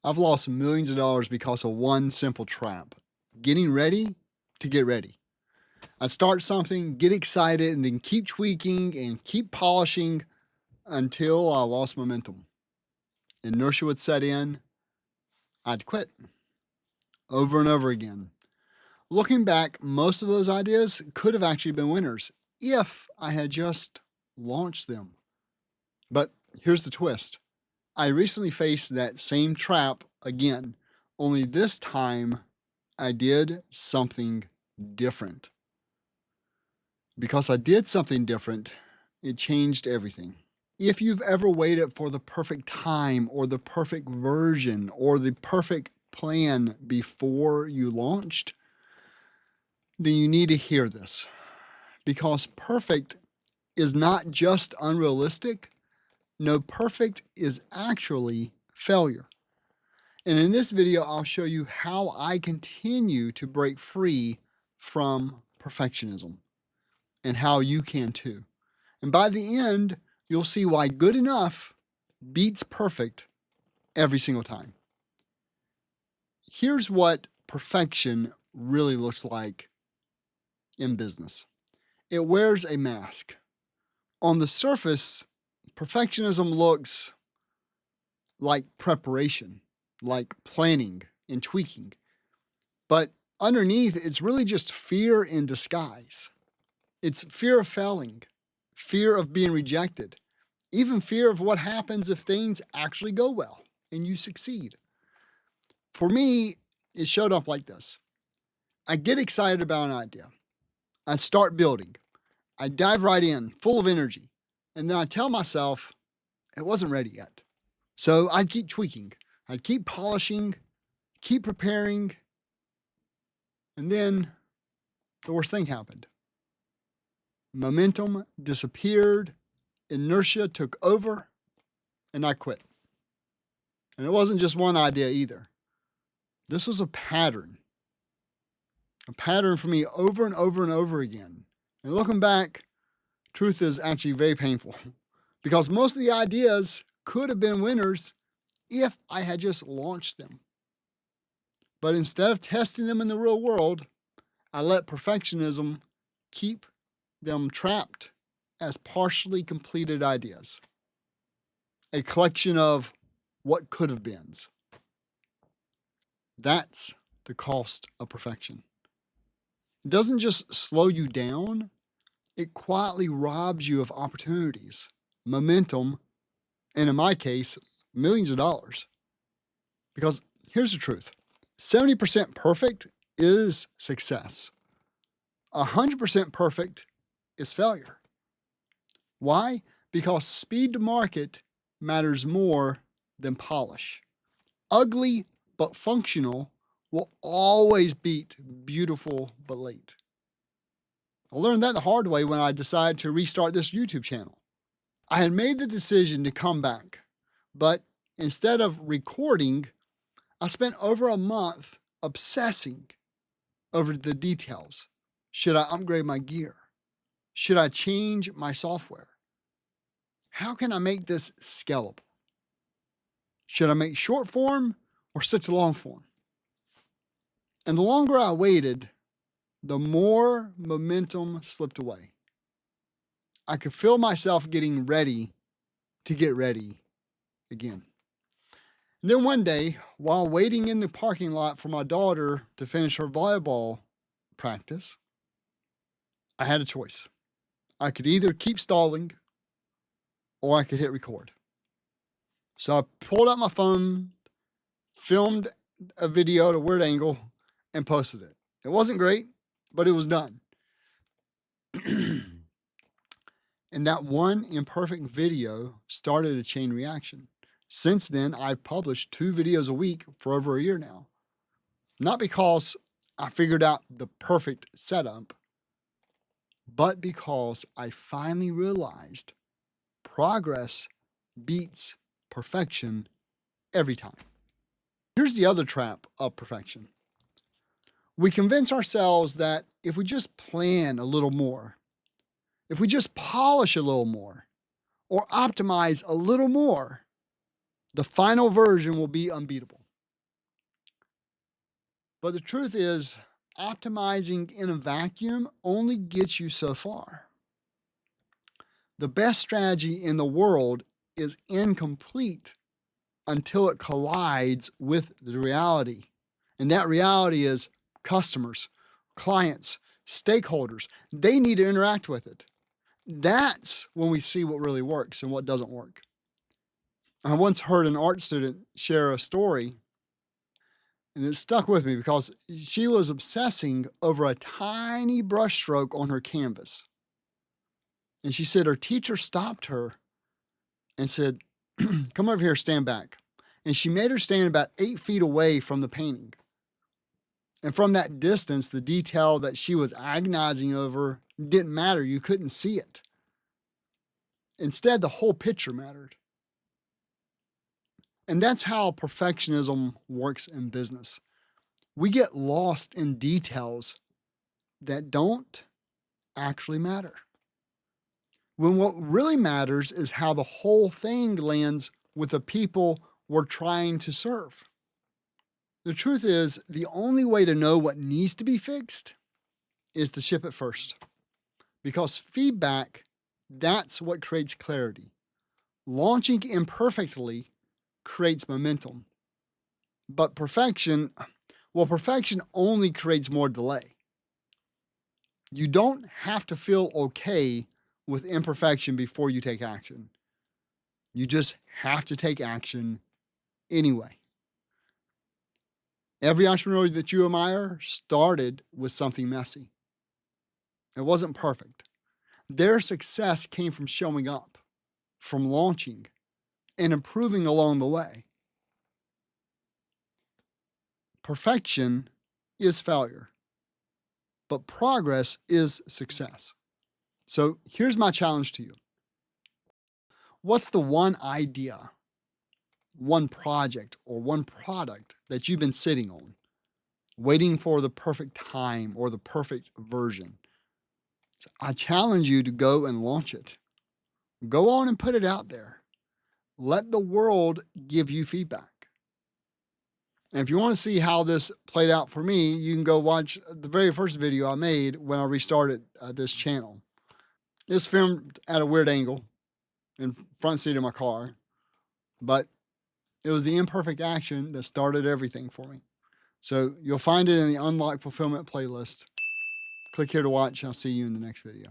I've lost millions of dollars because of one simple trap: getting ready to get ready. I'd start something, get excited, and then keep tweaking and keep polishing until I lost momentum. Inertia would set in, I'd quit over and over again. Looking back, most of those ideas could have actually been winners if I had just launched them. But here's the twist: I recently faced that same trap again, only this time I did something different. Because I did something different, it changed everything. If you've ever waited for the perfect time or the perfect version or the perfect plan before you launched, then you need to hear this. Because perfect is not just unrealistic. No, perfect is actually failure. And in this video, I'll show you how I continue to break free from perfectionism and how you can too. And by the end, you'll see why good enough beats perfect every single time. Here's what perfection really looks like in business. It wears a mask. On the surface, perfectionism looks like preparation, like planning and tweaking. But underneath, it's really just fear in disguise. It's fear of failing, fear of being rejected, even fear of what happens if things actually go well and you succeed. For me, it showed up like this. I get excited about an idea. I start building. I dive right in, full of energy. And then I tell myself it wasn't ready yet. So I'd keep tweaking. I'd keep polishing, keep preparing. And then the worst thing happened. Momentum disappeared, inertia took over, and I quit. And it wasn't just one idea either. This was a pattern for me over and over and over again. And looking back, truth is actually very painful because most of the ideas could have been winners if I had just launched them. But instead of testing them in the real world, I let perfectionism keep them trapped as partially completed ideas, a collection of what could have beens. That's the cost of perfection. It doesn't just slow you down, it quietly robs you of opportunities, momentum, and in my case, millions of dollars. Because here's the truth: 70% perfect is success. 100% perfect is failure. Why? Because speed to market matters more than polish. Ugly but functional will always beat beautiful but late. I learned that the hard way when I decided to restart this YouTube channel. I had made the decision to come back, but instead of recording, I spent over a month obsessing over the details. Should I upgrade my gear? Should I change my software? How can I make this scalable? Should I make short form or stick to long form? And the longer I waited, the more momentum slipped away. I could feel myself getting ready to get ready again. And then one day, while waiting in the parking lot for my daughter to finish her volleyball practice, I had a choice. I could either keep stalling or I could hit record. So I pulled out my phone, filmed a video at a weird angle, and posted it. It wasn't great, but it was done. And that one imperfect video started a chain reaction. Since then, I've published 2 videos a week for over a year now. Not because I figured out the perfect setup, but because I finally realized progress beats perfection every time. Here's the other trap of perfection. We convince ourselves that if we just plan a little more, if we just polish a little more, or optimize a little more, the final version will be unbeatable. But the truth is, optimizing in a vacuum only gets you so far. The best strategy in the world is incomplete until it collides with the reality. And that reality is customers, clients, stakeholders. They need to interact with it. That's when we see what really works and what doesn't work. I once heard an art student share a story, and it stuck with me because she was obsessing over a tiny brushstroke on her canvas. And she said her teacher stopped her and said, "Come over here, stand back." And she made her stand about 8 feet away from the painting. And from that distance, the detail that she was agonizing over didn't matter. You couldn't see it. Instead, the whole picture mattered. And that's how perfectionism works in business. We get lost in details that don't actually matter. When what really matters is how the whole thing lands with the people we're trying to serve. The truth is, the only way to know what needs to be fixed is to ship it first. Because feedback, that's what creates clarity. Launching imperfectly creates momentum. But perfection only creates more delay. You don't have to feel okay with imperfection before you take action. You just have to take action anyway. Every entrepreneur that you admire started with something messy. It wasn't perfect. Their success came from showing up, from launching, and improving along the way. Perfection is failure, but progress is success. So here's my challenge to you. What's the one idea, one project, or one product that you've been sitting on, waiting for the perfect time or the perfect version? So I challenge you to go and launch it. Go on and put it out there. Let the world give you feedback. And if you want to see how this played out for me, you can go watch the very first video I made when I restarted this channel. It's filmed at a weird angle in front seat of my car, but it was the imperfect action that started everything for me. So you'll find it in the Unlock Fulfillment playlist. Click here to watch. I'll see you in the next video.